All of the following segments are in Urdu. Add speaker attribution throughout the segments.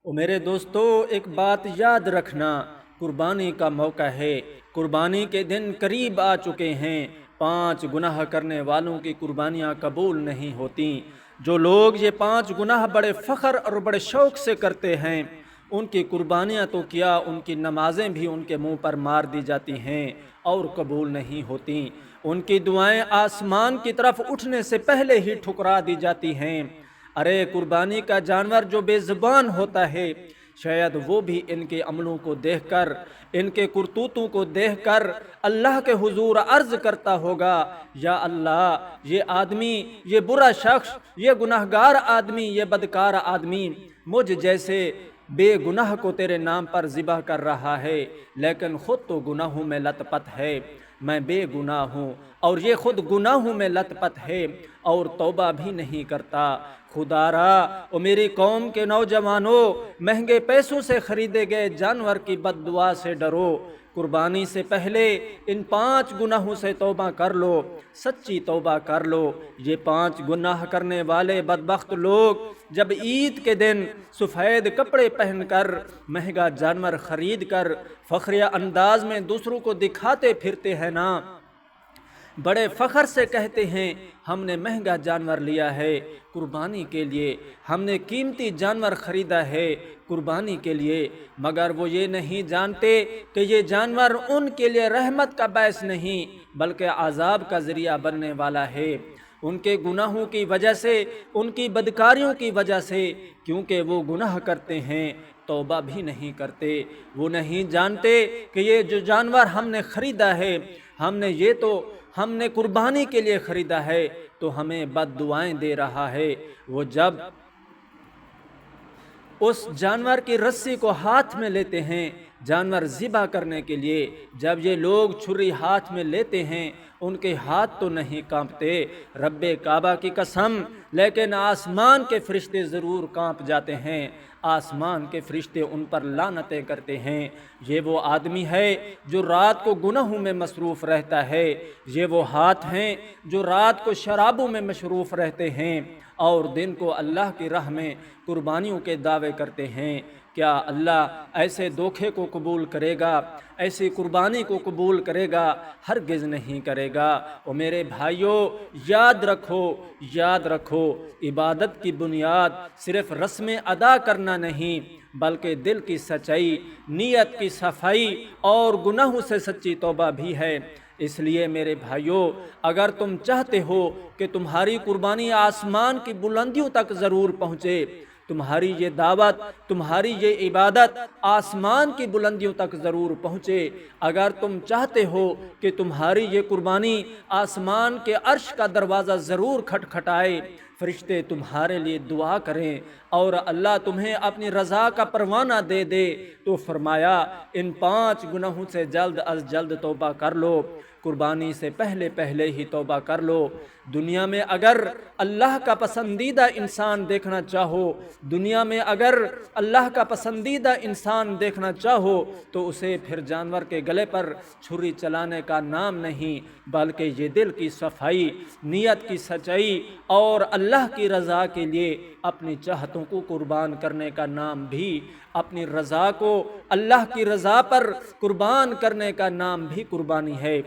Speaker 1: میرے دوستو، ایک بات یاد رکھنا، قربانی کا موقع ہے۔ قربانی کے دن قریب آ چکے ہیں۔ 5 گناہ کرنے والوں کی قربانیاں قبول نہیں ہوتی۔ جو لوگ یہ 5 گناہ بڑے فخر اور بڑے شوق سے کرتے ہیں، ان کی قربانیاں تو کیا، ان کی نمازیں بھی ان کے منہ پر مار دی جاتی ہیں اور قبول نہیں ہوتی۔ ان کی دعائیں آسمان کی طرف اٹھنے سے پہلے ہی ٹھکرا دی جاتی ہیں۔ ارے قربانی کا جانور جو بے زبان ہوتا ہے، شاید وہ بھی ان کے عملوں کو دیکھ کر، ان کے کرتوتوں کو دیکھ کر اللہ کے حضور عرض کرتا ہوگا، یا اللہ، یہ آدمی، یہ برا شخص، یہ گناہگار آدمی، یہ بدکار آدمی مجھ جیسے بے گناہ کو تیرے نام پر ذبح کر رہا ہے، لیکن خود تو گناہوں میں لت پت ہے۔ میں بے گناہ ہوں اور یہ خود گناہوں میں لت پت ہے اور توبہ بھی نہیں کرتا۔ خدا را، او میری قوم کے نوجوانوں، مہنگے پیسوں سے خریدے گئے جانور کی بد دعا سے ڈرو۔ قربانی سے پہلے ان 5 گناہوں سے توبہ کر لو، سچی توبہ کر لو۔ یہ 5 گناہ کرنے والے بدبخت لوگ جب عید کے دن سفید کپڑے پہن کر، مہنگا جانور خرید کر فخریہ انداز میں دوسروں کو دکھاتے پھرتے ہیں نا، بڑے فخر سے کہتے ہیں ہم نے مہنگا جانور لیا ہے قربانی کے لیے، ہم نے قیمتی جانور خریدا ہے قربانی کے لیے، مگر وہ یہ نہیں جانتے کہ یہ جانور ان کے لیے رحمت کا باعث نہیں بلکہ عذاب کا ذریعہ بننے والا ہے۔ ان کے گناہوں کی وجہ سے، ان کی بدکاریوں کی وجہ سے، کیونکہ وہ گناہ کرتے ہیں، توبہ بھی نہیں کرتے۔ وہ نہیں جانتے کہ یہ جو جانور ہم نے خریدا ہے، ہم نے قربانی کے لیے خریدا ہے، تو ہمیں بد دعائیں دے رہا ہے۔ وہ جب اس جانور کی رسی کو ہاتھ میں لیتے ہیں جانور ذبح کرنے کے لیے، جب یہ لوگ چھری ہاتھ میں لیتے ہیں، ان کے ہاتھ تو نہیں کانپتے، رب کعبہ کی قسم، لیکن آسمان کے فرشتے ضرور کانپ جاتے ہیں۔ آسمان کے فرشتے ان پر لعنتیں کرتے ہیں۔ یہ وہ آدمی ہے جو رات کو گناہوں میں مصروف رہتا ہے، یہ وہ ہاتھ ہیں جو رات کو شرابوں میں مصروف رہتے ہیں اور دن کو اللہ کی راہ میں قربانیوں کے دعوے کرتے ہیں۔ کیا اللہ ایسے دھوکے کو قبول کرے گا؟ ایسی قربانی کو قبول کرے گا؟ ہرگز نہیں کرے گا۔ اور میرے بھائیوں، یاد رکھو، عبادت کی بنیاد صرف رسمیں ادا کرنا نہیں بلکہ دل کی سچائی، نیت کی صفائی اور گناہوں سے سچی توبہ بھی ہے۔ اس لیے میرے بھائیوں، اگر تم چاہتے ہو کہ تمہاری قربانی آسمان کی بلندیوں تک ضرور پہنچے، تمہاری یہ دعوت، تمہاری یہ عبادت آسمان کی بلندیوں تک ضرور پہنچے، اگر تم چاہتے ہو کہ تمہاری یہ قربانی آسمان کے عرش کا دروازہ ضرور کھٹکھٹائے، فرشتے تمہارے لیے دعا کریں اور اللہ تمہیں اپنی رضا کا پروانہ دے دے، تو فرمایا ان 5 گناہوں سے جلد از جلد توبہ کر لو، قربانی سے پہلے ہی توبہ کر لو۔ دنیا میں اگر اللہ کا پسندیدہ انسان دیکھنا چاہو، دنیا میں اگر اللہ کا پسندیدہ انسان دیکھنا چاہو تو اسے پھر جانور کے گلے پر چھری چلانے کا نام نہیں بلکہ یہ دل کی صفائی، نیت کی سچائی اور اللہ کی رضا کے لیے اپنی چاہتوں کو قربان کرنے کا نام بھی، اپنی رضا کو اللہ کی رضا پر قربان کرنے کا نام بھی قربانی ہے۔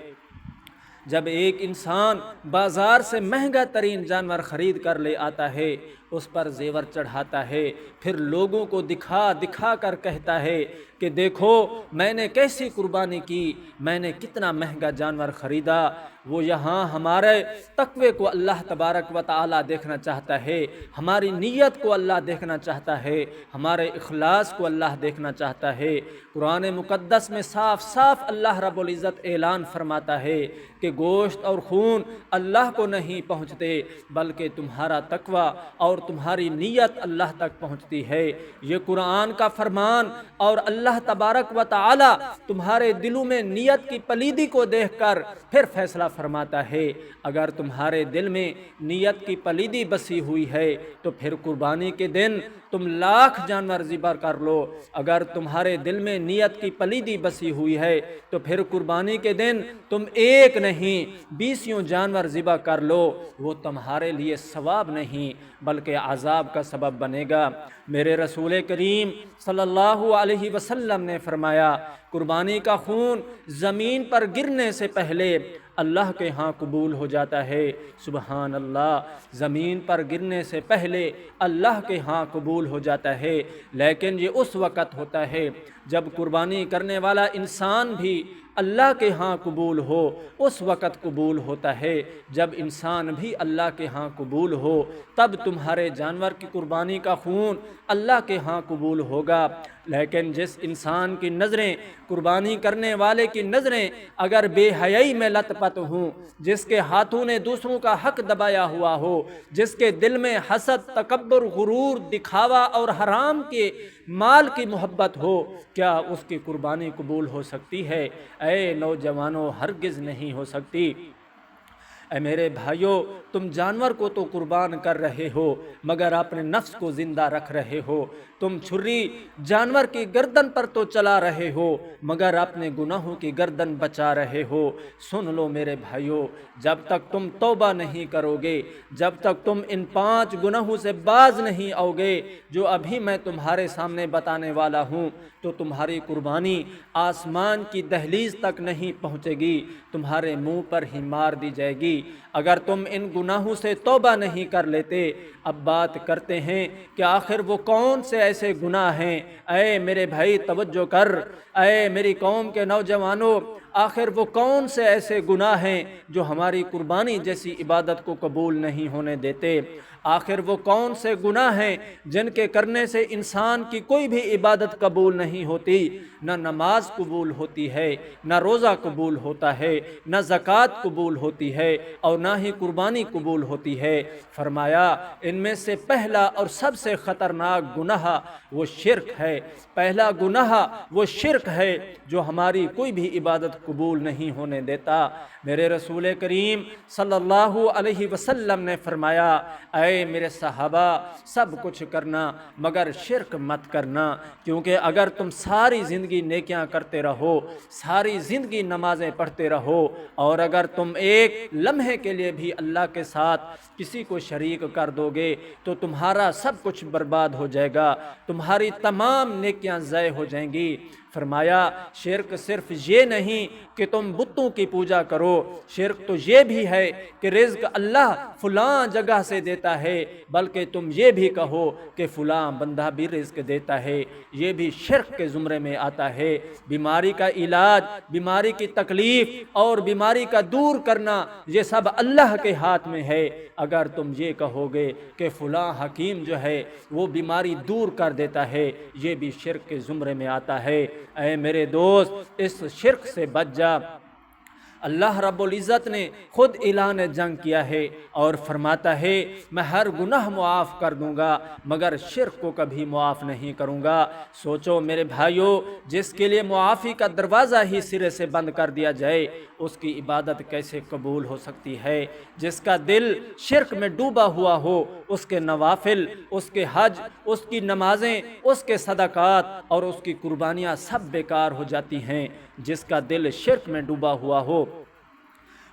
Speaker 1: جب ایک انسان بازار سے مہنگا ترین جانور خرید کر لے آتا ہے، اس پر زیور چڑھاتا ہے، پھر لوگوں کو دکھا کر کہتا ہے کہ دیکھو میں نے کیسی قربانی کی، میں نے کتنا مہنگا جانور خریدا، وہ یہاں ہمارے تقوی کو اللہ تبارک و تعالی دیکھنا چاہتا ہے، ہماری نیت کو اللہ دیکھنا چاہتا ہے، ہمارے اخلاص کو اللہ دیکھنا چاہتا ہے۔ قرآن مقدس میں صاف صاف اللہ رب العزت اعلان فرماتا ہے کہ گوشت اور خون اللہ کو نہیں پہنچتے بلکہ تمہارا تقوی اور تمہاری نیت اللہ تک پہنچتی ہے۔ یہ قرآن کا فرمان اور اللہ اللہ تبارک و تعالی تمہارے دلوں میں نیت کی پلیدی کو دیکھ کر پھر فیصلہ فرماتا ہے۔ اگر تمہارے دل میں نیت کی پلیدی بسی ہوئی ہے تو پھر قربانی کے دن تم 1,00,000 جانور ذبح کر لو۔ اگر تمہارے دل میں نیت کی پلیدی بسی ہوئی ہے تو پھر قربانی کے دن تم 1 نہیں 20 جانور ذبح کر لو، وہ تمہارے لیے ثواب نہیں بلکہ عذاب کا سبب بنے گا۔ میرے رسول کریم صلی اللہ علیہ وسلم نے فرمایا، قربانی کا خون زمین پر گرنے سے پہلے اللہ کے ہاں قبول ہو جاتا ہے۔ سبحان اللہ، زمین پر گرنے سے پہلے اللہ کے ہاں قبول ہو جاتا ہے، لیکن یہ اس وقت ہوتا ہے جب قربانی کرنے والا انسان بھی اللہ کے ہاں قبول ہو، اس وقت قبول ہوتا ہے جب انسان بھی اللہ کے ہاں قبول ہو، تب تمہارے جانور کی قربانی کا خون اللہ کے ہاں قبول ہوگا۔ لیکن جس انسان کی نظریں، قربانی کرنے والے کی نظریں اگر بے حیائی میں لت پت ہوں، جس کے ہاتھوں نے دوسروں کا حق دبایا ہوا ہو، جس کے دل میں حسد، تکبر، غرور، دکھاوا اور حرام کے مال کی محبت ہو، کیا اس کی قربانی قبول ہو سکتی ہے؟ اے نوجوانوں، ہرگز نہیں ہو سکتی۔ اے میرے بھائیوں، تم جانور کو تو قربان کر رہے ہو مگر اپنے نفس کو زندہ رکھ رہے ہو۔ تم چھری جانور کی گردن پر تو چلا رہے ہو مگر اپنے گناہوں کی گردن بچا رہے ہو۔ سن لو میرے بھائیوں، جب تک تم توبہ نہیں کرو گے، جب تک تم ان 5 گناہوں سے باز نہیں آؤ گے جو ابھی میں تمہارے سامنے بتانے والا ہوں، تو تمہاری قربانی آسمان کی دہلیز تک نہیں پہنچے گی، تمہارے منہ پر ہی مار دی جائے گی۔ اگر تم ان گناہوں سے توبہ نہیں کر لیتے، اب بات کرتے ہیں کہ آخر وہ کون سے ایسے گناہ ہیں۔ اے میرے بھائی توجہ کر، اے میری قوم کے نوجوانوں، آخر وہ کون سے ایسے گناہ ہیں جو ہماری قربانی جیسی عبادت کو قبول نہیں ہونے دیتے؟ آخر وہ کون سے گناہ ہیں جن کے کرنے سے انسان کی کوئی بھی عبادت قبول نہیں ہوتی؟ نہ نماز قبول ہوتی ہے، نہ روزہ قبول ہوتا ہے، نہ زکوٰۃ قبول ہوتی ہے اور نہ ہی قربانی قبول ہوتی ہے۔ فرمایا ان میں سے پہلا اور سب سے خطرناک گناہ وہ شرک ہے۔ پہلا گناہ وہ شرک ہے جو ہماری کوئی بھی عبادت قبول نہیں ہونے دیتا۔ میرے رسول کریم صلی اللہ علیہ وسلم نے فرمایا، اے میرے صحابہ، سب کچھ کرنا مگر شرک مت کرنا، کیونکہ اگر تم ساری زندگی نیکیاں کرتے رہو، ساری زندگی نمازیں پڑھتے رہو، اور اگر تم ایک لمحے کے لیے بھی اللہ کے ساتھ کسی کو شریک کر دو گے تو تمہارا سب کچھ برباد ہو جائے گا، تمہاری تمام نیکیاں ضائع ہو جائیں گی۔ فرمایا شرک صرف یہ نہیں کہ تم بتوں کی پوجا کرو، شرک تو یہ بھی ہے کہ رزق اللہ فلاں جگہ سے دیتا ہے، بلکہ تم یہ بھی کہو کہ فلاں بندہ بھی رزق دیتا ہے، یہ بھی شرک کے زمرے میں آتا ہے۔ بیماری کا علاج، بیماری کی تکلیف اور بیماری کا دور کرنا، یہ سب اللہ کے ہاتھ میں ہے۔ اگر تم یہ کہو گے کہ فلاں حکیم جو ہے وہ بیماری دور کر دیتا ہے، یہ بھی شرک کے زمرے میں آتا ہے۔ اے میرے دوست، اس شرک سے بچ جا۔ اللہ رب العزت نے خود اعلان جنگ کیا ہے اور فرماتا ہے میں ہر گناہ معاف کر دوں گا مگر شرک کو کبھی معاف نہیں کروں گا۔ سوچو میرے بھائیوں، جس کے لیے معافی کا دروازہ ہی سرے سے بند کر دیا جائے، اس کی عبادت کیسے قبول ہو سکتی ہے؟ جس کا دل شرک میں ڈوبا ہوا ہو، اس کے نوافل، اس کے حج، اس کی نمازیں، اس کے صدقات اور اس کی قربانیاں سب بیکار ہو جاتی ہیں۔ جس کا دل شرک میں ڈوبا ہوا ہو،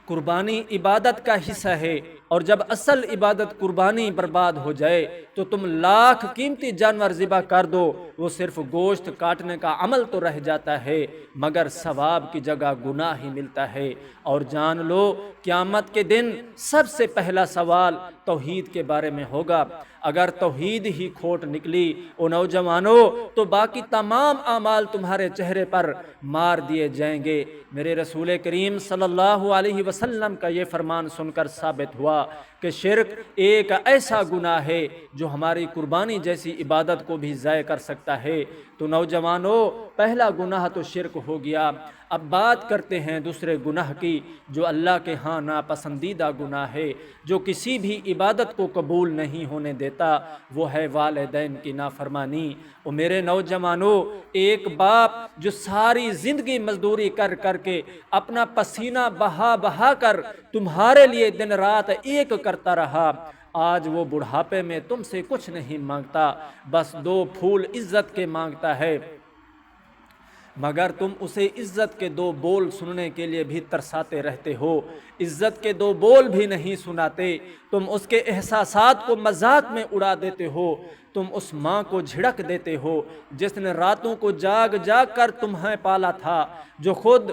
Speaker 1: قربانی عبادت کا حصہ ہے، اور جب اصل عبادت قربانی برباد ہو جائے تو تم 1,00,000 قیمتی جانور ذبح کر دو، وہ صرف گوشت کاٹنے کا عمل تو رہ جاتا ہے مگر ثواب کی جگہ گناہ ہی ملتا ہے۔ اور جان لو قیامت کے دن سب سے پہلا سوال توحید کے بارے میں ہوگا۔ اگر توحید ہی کھوٹ نکلی او نوجوانوں تو باقی تمام اعمال تمہارے چہرے پر مار دیے جائیں گے۔ میرے رسول کریم صلی اللہ علیہ وسلم کا یہ فرمان سن کر ثابت ہوا کہ شرک ایک ایسا گناہ ہے جو ہماری قربانی جیسی عبادت کو بھی ضائع کر سکتا ہے۔ تو نوجوانوں، پہلا گناہ تو شرک ہو گیا۔ اب بات کرتے ہیں دوسرے گناہ کی جو اللہ کے ہاں ناپسندیدہ گناہ ہے، جو کسی بھی عبادت کو قبول نہیں ہونے دیتا، وہ ہے والدین کی نافرمانی۔ اور میرے نوجوانوں، ایک باپ جو ساری زندگی مزدوری کر کر کے اپنا پسینہ بہا بہا کر تمہارے لیے دن رات ایک کرتا رہا، آج وہ بڑھاپے میں تم سے کچھ نہیں مانگتا، بس 2 پھول عزت کے مانگتا ہے، مگر تم اسے عزت کے 2 بول سننے کے لیے بھی ترساتے رہتے ہو۔ عزت کے 2 بول بھی نہیں سناتے، تم اس کے احساسات کو مذاق میں اڑا دیتے ہو۔ تم اس ماں کو جھڑک دیتے ہو جس نے راتوں کو جاگ جاگ کر تمہیں پالا تھا، جو خود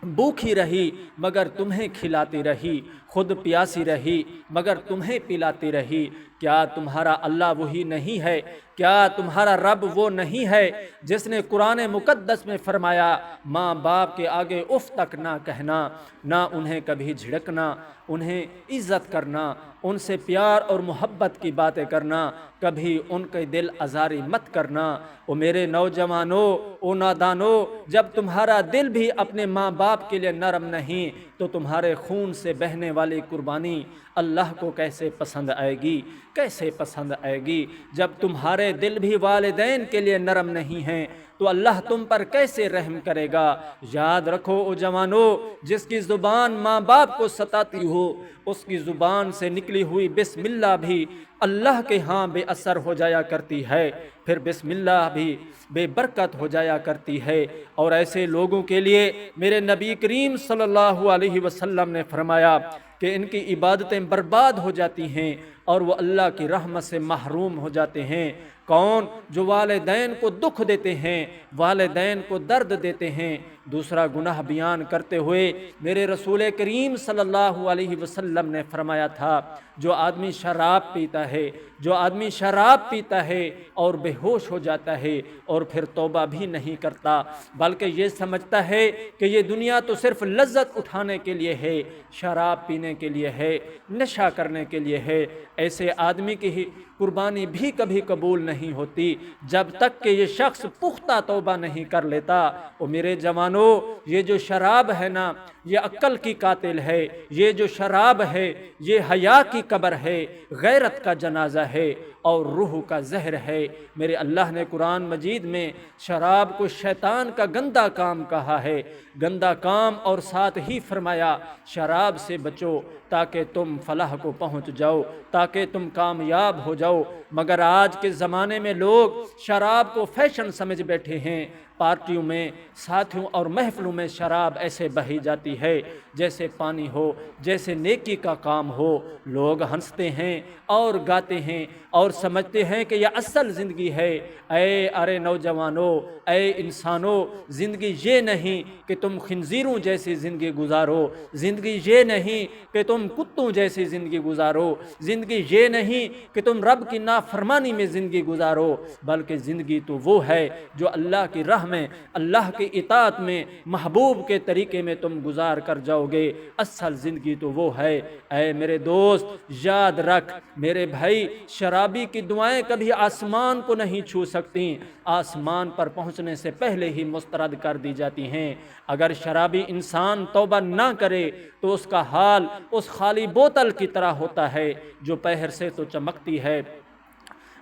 Speaker 1: بھوکھی رہی مگر تمہیں کھلاتی رہی، خود پیاسی رہی مگر تمہیں پلاتی رہی۔ کیا تمہارا اللہ وہی نہیں ہے؟ کیا تمہارا رب وہ نہیں ہے جس نے قرآن مقدس میں فرمایا ماں باپ کے آگے اف تک نہ کہنا، نہ انہیں کبھی جھڑکنا، انہیں عزت کرنا، ان سے پیار اور محبت کی باتیں کرنا، کبھی ان کے دل آزاری مت کرنا۔ او میرے نوجوانوں، او نادانوں، جب تمہارا دل بھی اپنے ماں باپ کے لیے نرم نہیں تو تمہارے خون سے بہنے والی قربانی اللہ کو کیسے پسند آئے گی؟ کیسے پسند آئے گی؟ جب تمہارے دل بھی والدین کے لیے نرم نہیں ہیں تو اللہ تم پر کیسے رحم کرے گا؟ یاد رکھو او جوانو، جس کی زبان ماں باپ کو ستاتی ہو، اس کی زبان سے نکلی ہوئی بسم اللہ بھی اللہ کے ہاں بے اثر ہو جایا کرتی ہے، پھر بسم اللہ بھی بے برکت ہو جایا کرتی ہے۔ اور ایسے لوگوں کے لیے میرے نبی کریم صلی اللہ علیہ وسلم نے فرمایا کہ ان کی عبادتیں برباد ہو جاتی ہیں اور وہ اللہ کی رحمت سے محروم ہو جاتے ہیں۔ کون؟ جو والدین کو دکھ دیتے ہیں، والدین کو درد دیتے ہیں۔ دوسرا گناہ بیان کرتے ہوئے میرے رسول کریم صلی اللہ علیہ وسلم نے فرمایا تھا، جو آدمی شراب پیتا ہے، جو آدمی شراب پیتا ہے اور بے ہوش ہو جاتا ہے اور پھر توبہ بھی نہیں کرتا، بلکہ یہ سمجھتا ہے کہ یہ دنیا تو صرف لذت اٹھانے کے لیے ہے، شراب پینے کے لیے ہے، نشہ کرنے کے لیے ہے، ایسے آدمی کی قربانی بھی کبھی قبول نہیں ہوتی جب تک کہ یہ شخص پختہ توبہ نہیں کر لیتا۔ اور میرے جوانوں، یہ جو شراب ہے نا، یہ عقل کی قاتل ہے، یہ جو شراب ہے یہ حیا کی قبر ہے، غیرت کا جنازہ ہے اور روح کا زہر ہے۔ میرے اللہ نے قرآن مجید میں شراب کو شیطان کا گندا کام کہا ہے، گندا کام، اور ساتھ ہی فرمایا شراب سے بچو تاکہ تم فلاح کو پہنچ جاؤ، تاکہ تم کامیاب ہو جاؤ۔ مگر آج کے زمانے میں لوگ شراب کو فیشن سمجھ بیٹھے ہیں، پارٹیوں میں، ساتھیوں اور محفلوں میں شراب ایسے بہی جاتی ہے جیسے پانی ہو، جیسے نیکی کا کام ہو۔ لوگ ہنستے ہیں اور گاتے ہیں اور سمجھتے ہیں کہ یہ اصل زندگی ہے۔ ارے نوجوانوں، اے انسانوں، زندگی یہ نہیں کہ تم خنزیروں جیسی زندگی گزارو، زندگی یہ نہیں کہ تم کتوں جیسی زندگی گزارو، زندگی یہ نہیں کہ تم رب کی نافرمانی میں زندگی گزارو، بلکہ زندگی تو وہ ہے جو اللہ کی راہ میں، اللہ کی اطاعت میں، محبوب کے طریقے میں تم گزار کر جاؤ گے۔ اصل زندگی تو وہ ہے۔ اے میرے دوست، یاد رکھ میرے بھائی، شرابی کی دعائیں کبھی آسمان کو نہیں چھو سکتی، آسمان پر پہنچنے سے پہلے ہی مسترد کر دی جاتی ہیں۔ اگر شرابی انسان توبہ نہ کرے تو اس کا حال اس خالی بوتل کی طرح ہوتا ہے جو باہر سے تو چمکتی ہے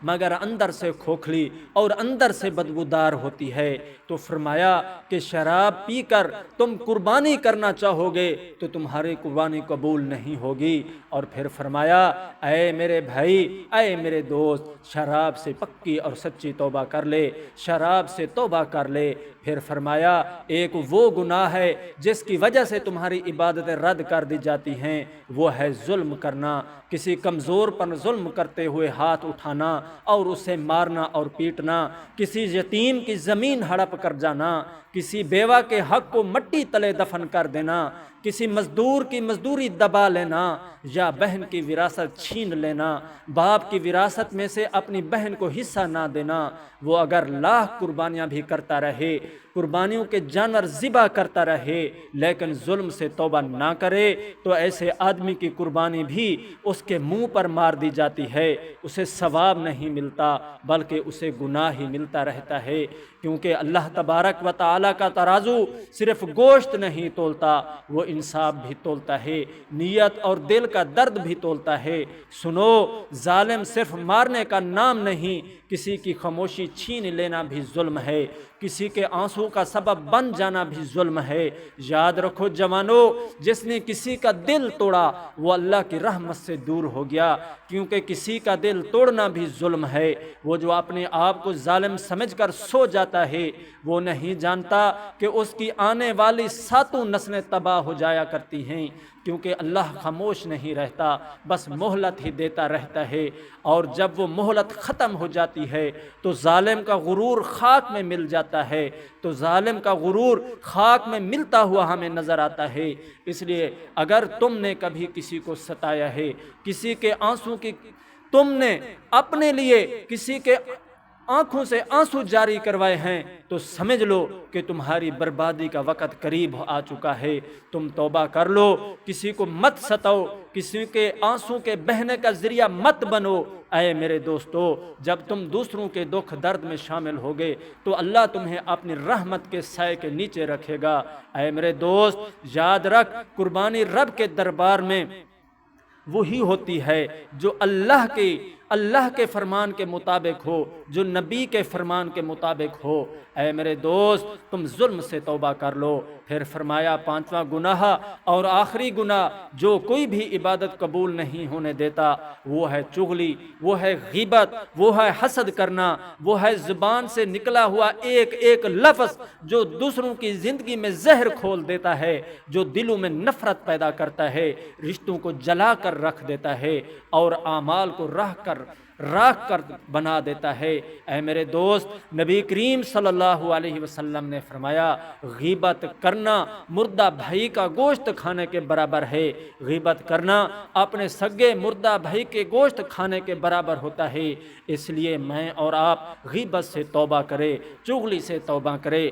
Speaker 1: مگر اندر سے کھوکھلی اور اندر سے بدبودار ہوتی ہے۔ تو فرمایا کہ شراب پی کر تم قربانی کرنا چاہو گے تو تمہاری قربانی قبول نہیں ہوگی۔ اور پھر فرمایا اے میرے بھائی، اے میرے دوست، شراب سے پکی اور سچی توبہ کر لے، شراب سے توبہ کر لے۔ پھر فرمایا ایک وہ گناہ ہے جس کی وجہ سے تمہاری عبادتیں رد کر دی جاتی ہیں، وہ ہے ظلم کرنا، کسی کمزور پر ظلم کرتے ہوئے ہاتھ اٹھانا اور اسے مارنا اور پیٹنا، کسی یتیم کی زمین ہڑپ کر جانا، کسی بیوہ کے حق کو مٹی تلے دفن کر دینا، کسی مزدور کی مزدوری دبا لینا یا بہن کی وراثت چھین لینا، باپ کی وراثت میں سے اپنی بہن کو حصہ نہ دینا۔ وہ اگر لاکھ قربانیاں بھی کرتا رہے، قربانیوں کے جانور ذبح کرتا رہے لیکن ظلم سے توبہ نہ کرے تو ایسے آدمی کی قربانی بھی اس کے منہ پر مار دی جاتی ہے، اسے ثواب نہیں ملتا بلکہ اسے گناہ ہی ملتا رہتا ہے، کیونکہ اللہ تبارک و تعالیٰ کا ترازو صرف گوشت نہیں تولتا، وہ انصاف بھی تولتا ہے، نیت اور دل کا درد بھی تولتا ہے۔ سنو، ظالم صرف مارنے کا نام نہیں، کسی کی خاموشی چھین لینا بھی ظلم ہے، کسی کے آنسو کا سبب بن جانا بھی ظلم ہے۔ یاد رکھو جوانو، جس نے کسی کا دل توڑا وہ اللہ کی رحمت سے دور ہو گیا، کیونکہ کسی کا دل توڑنا بھی ظلم ہے۔ وہ جو اپنے آپ کو ظالم سمجھ کر سو جاتا ہے وہ نہیں جانتا کہ اس کی آنے والی 7 نسلیں تباہ ہو جایا کرتی ہیں، کیونکہ اللہ خاموش نہیں رہتا، بس مہلت ہی دیتا رہتا ہے، اور جب وہ مہلت ختم ہو جاتی ہے تو ظالم کا غرور خاک میں مل جاتا ہے، تو ظالم کا غرور خاک میں ملتا ہوا ہمیں نظر آتا ہے۔ اس لیے اگر تم نے کبھی کسی کو ستایا ہے، کسی کے آنسو کی تم نے اپنے لیے کسی کے آنکھوں سے آنسو جاری کروائے ہیں تو سمجھ لو کہ تمہاری بربادی کا وقت قریب آ چکا ہے۔ تم توبہ کر لو، کسی کو مت ستاؤ، کسی کے آنسو کے بہنے کا ذریعہ مت بنو۔ اے میرے دوستو، جب تم دوسروں کے دکھ درد میں شامل ہوگے تو اللہ تمہیں اپنی رحمت کے سائے کے نیچے رکھے گا۔ اے میرے دوست، یاد رکھ، قربانی رب کے دربار میں وہی ہوتی ہے جو اللہ کے فرمان کے مطابق ہو، جو نبی کے فرمان کے مطابق ہو۔ اے میرے دوست، تم ظلم سے توبہ کر لو۔ پھر فرمایا 5واں گناہ اور آخری گناہ جو کوئی بھی عبادت قبول نہیں ہونے دیتا وہ ہے چغلی، وہ ہے غیبت، وہ ہے حسد کرنا، وہ ہے زبان سے نکلا ہوا ایک ایک لفظ جو دوسروں کی زندگی میں زہر کھول دیتا ہے، جو دلوں میں نفرت پیدا کرتا ہے، رشتوں کو جلا کر رکھ دیتا ہے اور اعمال کو راکھ کر بنا دیتا ہے۔ اے میرے دوست، نبی کریم صلی اللہ علیہ وسلم نے فرمایا، غیبت کرنا مردہ بھائی کا گوشت کھانے کے برابر ہے۔ غیبت کرنا اپنے سگے مردہ بھائی کے گوشت کھانے کے برابر ہوتا ہے۔ اس لیے میں اور آپ غیبت سے توبہ کریں، چغلی سے توبہ کریں،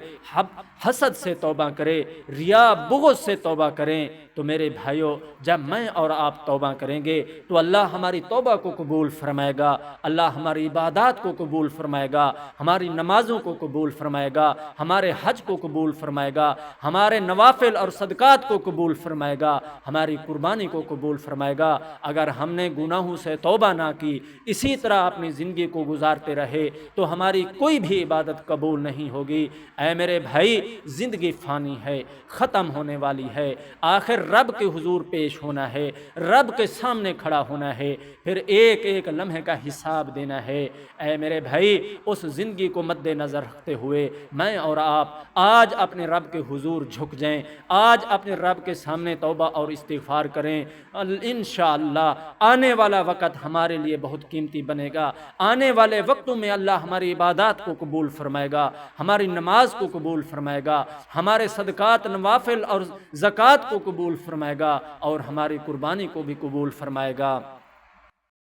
Speaker 1: حسد سے توبہ کریں، ریا بغض سے توبہ کریں۔ تو میرے بھائیوں، جب میں اور آپ توبہ کریں گے تو اللہ ہماری توبہ کو قبول فرمائے گا، اللہ ہماری عبادات کو قبول فرمائے گا، ہماری نمازوں کو قبول فرمائے گا، ہمارے حج کو قبول فرمائے گا، ہمارے نوافل اور صدقات کو قبول فرمائے گا، ہماری قربانی کو قبول فرمائے گا۔ اگر ہم نے گناہوں سے توبہ نہ کی، اسی طرح اپنی زندگی کو گزارتے رہے تو ہماری کوئی بھی عبادت قبول نہیں ہوگی۔ اے میرے بھائی، زندگی فانی ہے، ختم ہونے والی ہے، آخر رب کے حضور پیش ہونا ہے، رب کے سامنے کھڑا ہونا ہے، پھر ایک ایک لمحے کا حساب دینا ہے۔ اے میرے بھائی، اس زندگی کو مد نظر رکھتے ہوئے میں اور آپ آج اپنے رب کے حضور جھک جائیں، آج اپنے رب کے سامنے توبہ اور استغفار کریں۔ انشاءاللہ آنے والا وقت ہمارے لیے بہت قیمتی بنے گا، آنے والے وقتوں میں اللہ ہماری عبادات کو قبول فرمائے گا، ہماری نماز کو قبول فرمائے گا، ہمارے صدقات، نوافل اور زکوٰۃ کو قبول فرمائے گا، اور ہماری قربانی کو بھی قبول فرمائے گا۔